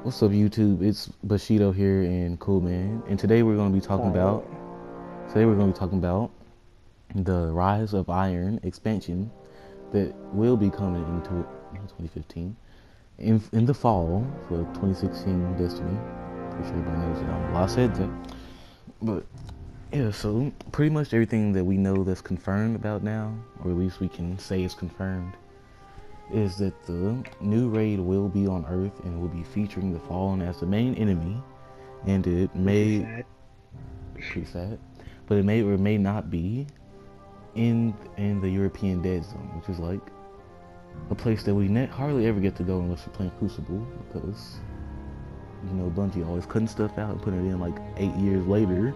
What's up, YouTube? It's Bushido here and Cool Man, and today we're going to be talking about Hi. the Rise of Iron expansion that will be coming into 2015 in the fall for 2016 Destiny. Pretty sure everybody knows that. Well, I said that, but yeah. So pretty much everything that we know that's confirmed about now, or at least we can say is confirmed, is that the new raid will be on Earth and will be featuring the Fallen as the main enemy, and it Which is may sad. pretty sad, but it may or may not be in the European Dead Zone, which is like a place that we hardly ever get to go unless we're playing Crucible, because Bungie always cutting stuff out and putting it in like 8 years later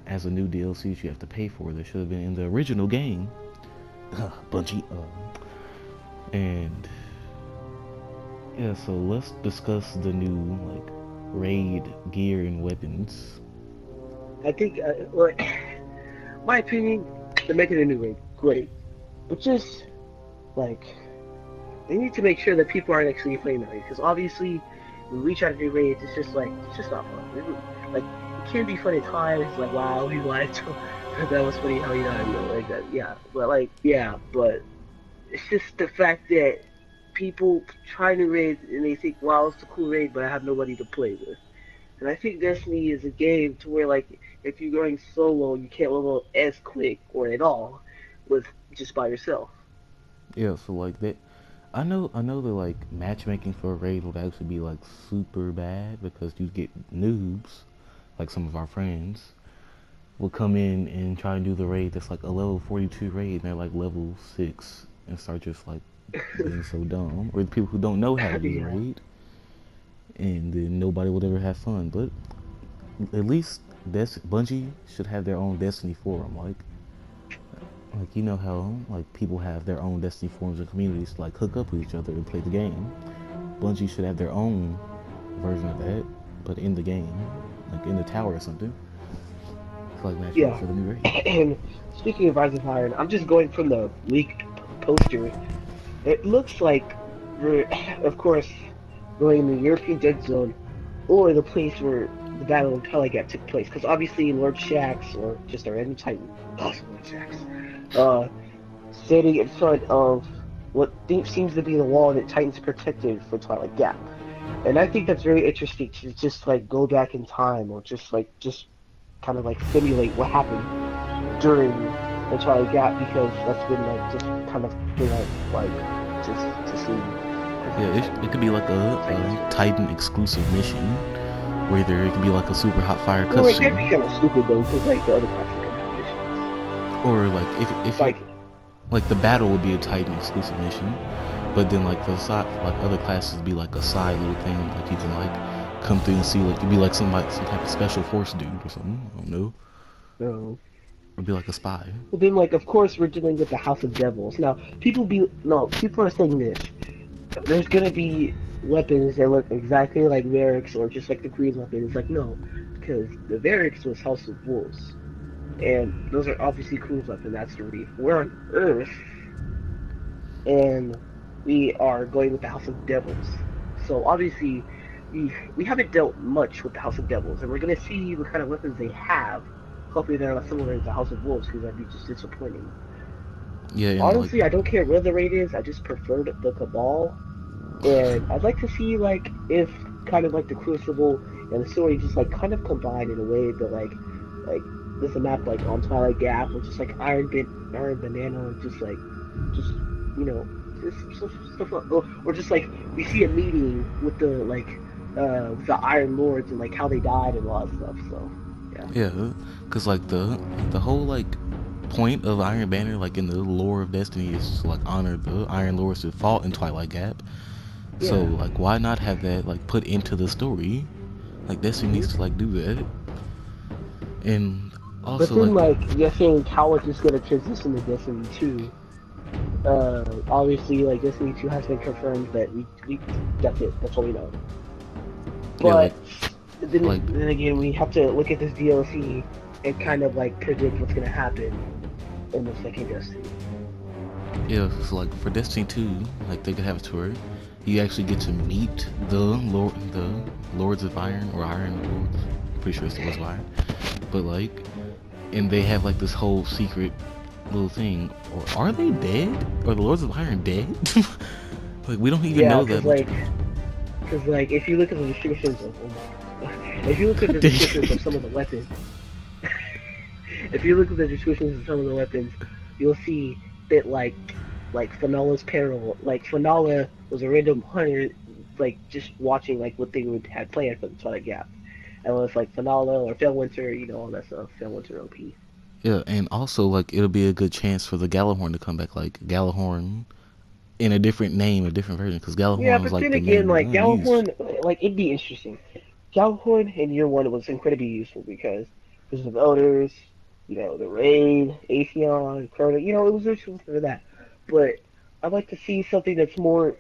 as a new DLC that you have to pay for. That should have been in the original game. Bungie. And yeah, so let's discuss the new like raid gear and weapons. I think, well, my opinion, they're making a new raid. Great. But just, like, they need to make sure that people aren't actually playing the raid. Because obviously, when we try to do raids, it's just like, it's just not fun. Like, it can be fun at times. Like, wow, we lied to that was funny how like that. Yeah. But, like, yeah. But it's just the fact that people try to raid and they think, wow, it's a cool raid, but I have nobody to play with. And I think Destiny is a game to where like if you're going solo, you can't level as quick or at all with just by yourself. Yeah, so like that, I know that like matchmaking for a raid would actually be like super bad because you get noobs, like some of our friends, will come in and try and do the raid that's like a level 42 raid and they're like level 6 and start just like being so dumb. Or the people who don't know how to do the Yeah. raid and then nobody would ever have fun. But at least Bungie should have their own Destiny forum. Like how like people have their own Destiny forums and communities to like hook up with each other and play the game. Bungie should have their own version of that, but in the game, like in the tower or something. It's like matchmaking Yeah. for the new raid. And speaking of Rise of Iron, I'm just going from the leaked poster. It looks like we're, of course, going in the European Dead Zone or the place where the Battle of Telegat took place. Because obviously, Lord Shaxx, or just a random Titan, also Lord Shaxx, standing in front of what seems to be the wall that Titans protected for Twilight Gap. And I think that's very interesting to just like go back in time or just kind of like simulate what happened during the Twilight Gap because that's been like just kind of thing I like just to see Yeah, because it could be like Titans a do. Titan exclusive mission, where either it could be like a super hot fire Well, it can be cutscene, kind of stupid though because like the other classes can have missions. or like if you Like like the battle would be a Titan exclusive mission, but then like the side like other classes would be like a side little thing, like you can like come through and see like it'd be like some type of special force dude or something. I don't know, no. or be like a spy. Well, then like of course we're dealing with the House of Devils. Now people are saying this. There's gonna be weapons that look exactly like Varric's or just like the Green weapon. It's like no, because the Varric's was House of Wolves, and those are obviously Crew's weapon. That's the Reef. We're on Earth, and we are going with the House of Devils. So obviously, we haven't dealt much with the House of Devils, and we're gonna see what kind of weapons they have. Hopefully, they're not similar to the House of Wolves, because that'd be just disappointing. Yeah, and like Honestly, I don't care where the raid is. I just prefer the Cabal, and I'd like to see like if kind of like the Crucible and the story just like kind of combined in a way that like there's a map like on Twilight Gap or just like Iron Banana, or just you know just stuff or just like we see a meeting with the Iron Lords and like how they died and all that stuff. So yeah, yeah, cause like the whole like point of Iron Banner, like in the lore of Destiny, is to like honor the Iron Lords that fought in Twilight Gap. So yeah. like, why not have that like put into the story? Like Destiny Hmm. needs to like do that, and But also then like like you're saying how is this gonna transition to Destiny 2? Obviously, like Destiny 2 has been confirmed that we that's it. That's all we know. yeah, But then, like then again, we have to look at this DLC and kind of like predict what's gonna happen in the second Destiny. yeah, so like for Destiny 2, like they could have a tour, you actually get to meet the Lords of Iron or Iron Lords. Pretty sure it's the Lords of Iron. But like, and they have like this whole secret little thing. Or are they dead? Are the Lords of Iron dead? Like we don't even know that much. Because like if you look at the descriptions of if you look at the descriptions of some of the weapons, if you look at the descriptions of some of the weapons, you'll see that like Fenala's peril, like Fenala was a random hunter, like just watching like what they would have planned for the Twilight Gap, and it was like Fenala or Felwinter, you know, all that stuff. Felwinter OP. Yeah, and also like it'll be a good chance for the Galahorn to come back, like Galahorn in a different name, a different version, because Yeah, Galahorn was but like then the again, main like gun used. Galahorn, like it'd be interesting. Galahorn in year one was incredibly useful because of Elders, you know, the Raid, Atheon, Chrono, you know, it was useful for that. But I'd like to see something that's more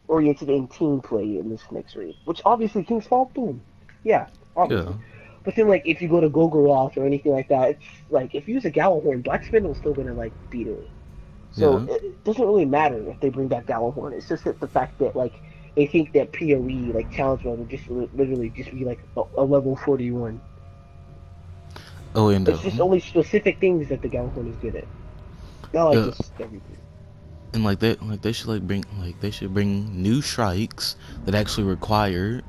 oriented in team play in this next raid, which obviously King's Fall, boom, yeah, Yeah, obviously. But then like if you go to Golgoroth or anything like that, it's like if you use a Galahorn, Black Spindle's still gonna like beat it. So yeah. it doesn't really matter if they bring back Galahorn. It's just that the fact that like they think that PoE like challenge mode would just literally just be like a level 41. Oh, and It's just only specific things that the Galahorn is good at. Not like yeah, just everything. and like they should they should bring new strikes that actually require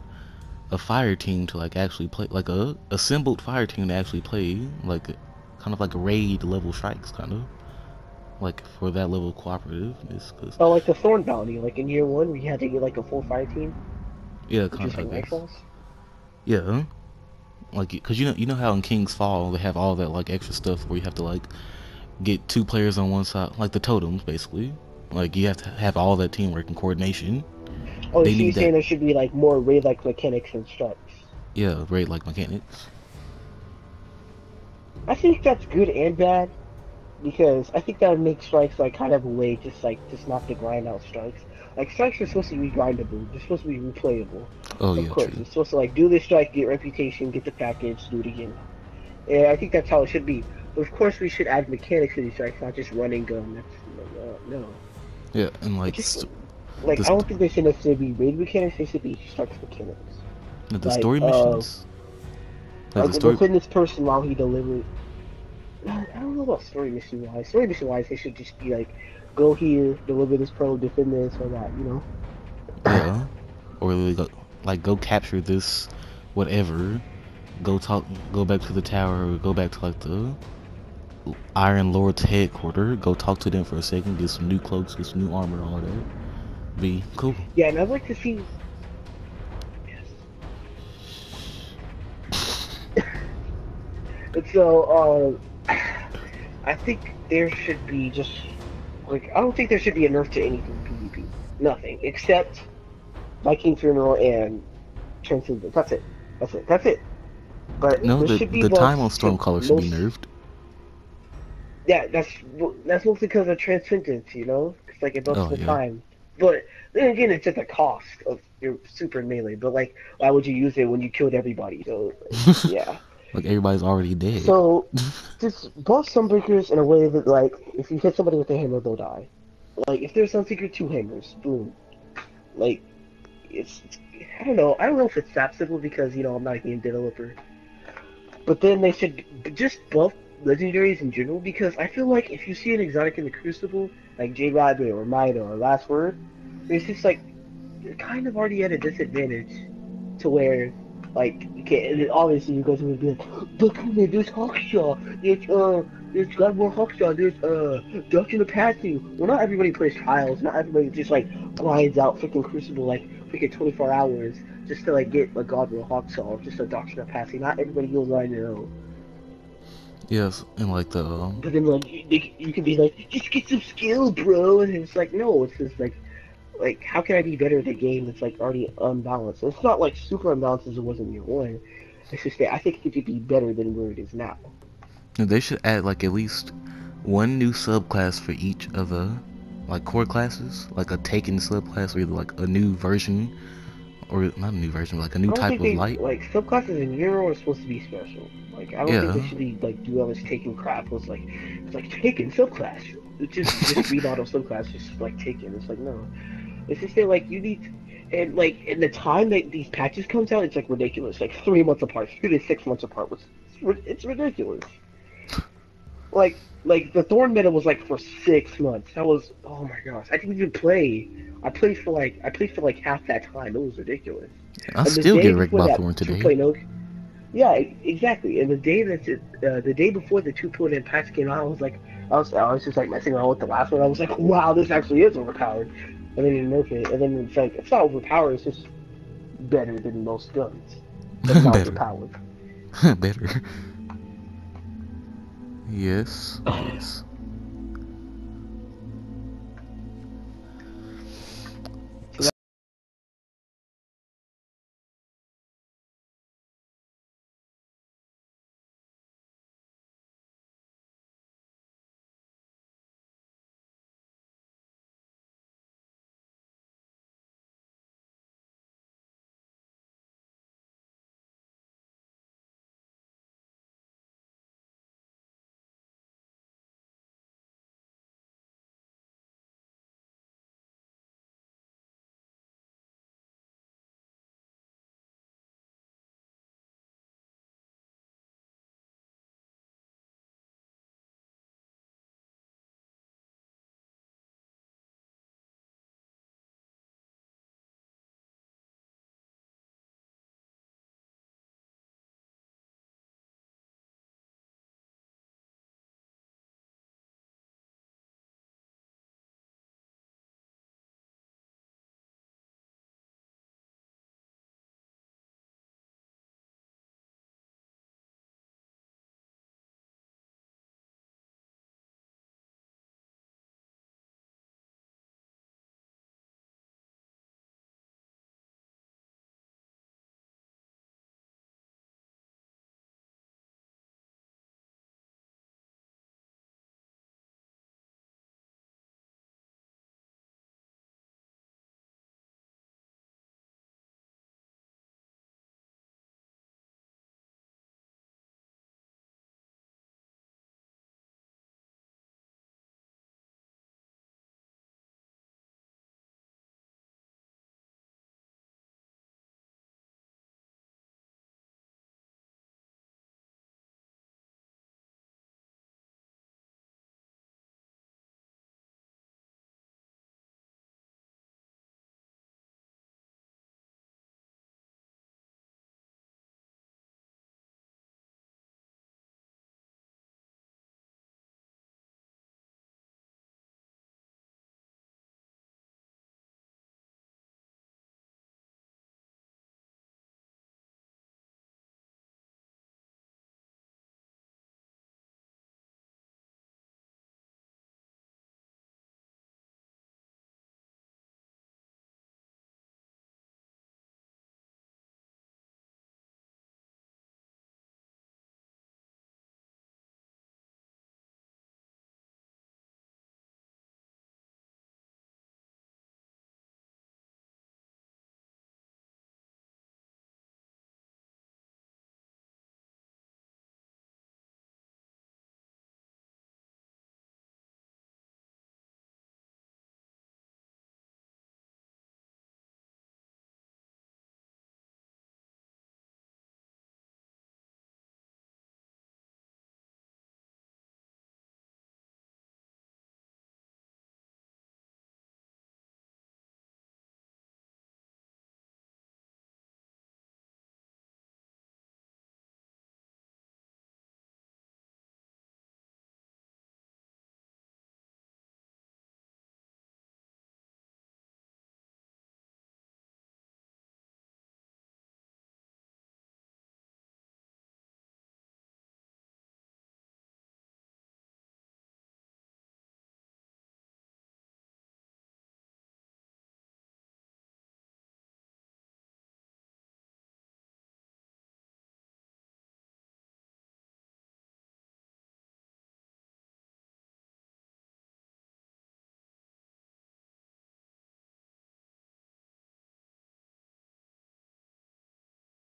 a fire team to like actually play, like a assembled fire team to actually play, like kind of like raid level strikes, kind of like for that level of cooperativeness. Cause Oh, like the Thorn Bounty, like in year one, we had to get like a full fire team, yeah, which kind is of I like guess. Nightfalls. Yeah, like because you know how in King's Fall they have all that like extra stuff where you have to like get two players on one side, like the totems basically. Like you have to have all that teamwork and coordination. Oh, so They you're need that. saying there should be like more raid like mechanics and strikes? Yeah, raid like mechanics. I think that's good and bad because I think that would make strikes like kind of a way just not to grind out strikes. Like strikes are supposed to be grindable. They're supposed to be replayable. Oh Of yeah, course, true. it's supposed to like do this strike, get reputation, get the package, do it again. And I think that's how it should be. But of course, we should add mechanics to these strikes, not just run and gun. That's no. Yeah, and It like just like I don't think they should necessarily be raid mechanics. They should be strikes mechanics. the Like story missions, like the story. defend this person while he delivers. I don't know about story mission wise. Story mission wise, they should just be like, go here, deliver this probe, defend this or that. You know. Yeah, or like go capture this, whatever. Go back to the tower, or go back to like the Iron Lord's headquarters. Go talk to them for a second, get some new cloaks, get some new armor, all that. Be cool. Yeah, and I'd like to see. And so, I think there should be just like I don't think there should be a nerf to anything PvP. Nothing except Viking Funeral and Transcendence. That's it. That's it. That's it. But No, there should be the time on buffs to Stormcaller should be most. nerfed. Yeah, that's mostly because of Transcendence. You know, it's like it buffs Oh the yeah. time. But then again, it's at the cost of your super melee. But like, why would you use it when you killed everybody? So like, yeah. Like everybody's already dead. So just buff Sunbreakers in a way that like if you hit somebody with a hammer, they'll die. Like if there's Sunseeker 2 hammers, boom. Like it's I don't know. I don't know if it's that simple because you know I'm not a game developer. But then they should just buff legendaries in general because I feel like if you see an exotic in the Crucible, like J Rabbit or Mida or Last Word, it's just like you're kind of already at a disadvantage to where like you can't. And obviously you go to and be like, look, man, there's Hawkshaw, there's Godmore Hawkshaw, there's Doctrine of Passing. Well, not everybody plays Trials, not everybody just like grinds out freaking Crucible like freaking 24 hours just to like get a Godmore Hawkshaw or just a Doctrine of Passing. Not everybody goes on their own. Yes, and like the But then like you can be like, just get some skill, bro, and it's like no, it's just like how can I be better at a game that's like already unbalanced? It's not like super unbalanced as it was in year one. It's just that I think it could be better than where it is now. they should add like at least one new subclass for each of the like core classes, like a taken subclass or either like a new version or not a new version, but like a new I don't type think of they light. like subclasses in Euro are supposed to be special. Like I don't think they Yeah, should be like do all this taken crap. It's like taken subclass. It's just remodel subclass, just like taken. It's like no. It's just that like you need And like in the time that these patches comes out, it's like ridiculous. Like 3 months apart, 3 to 6 months apart. It's ridiculous. Like the Thorn meta was like for 6 months. That was, oh my gosh. I didn't even play. I played for like half that time. It was ridiculous. I And the still day get wrecked before by that Thorn today. 2.0, yeah, exactly. And the day before the 2.0 patch came out, I was just like messing around with the last one. I was like, wow, this actually is overpowered. And then you nerf it, and then it's like it's not overpowered. It's just better than most guns. That's not Better. overpowered. Better. Yes. Yes.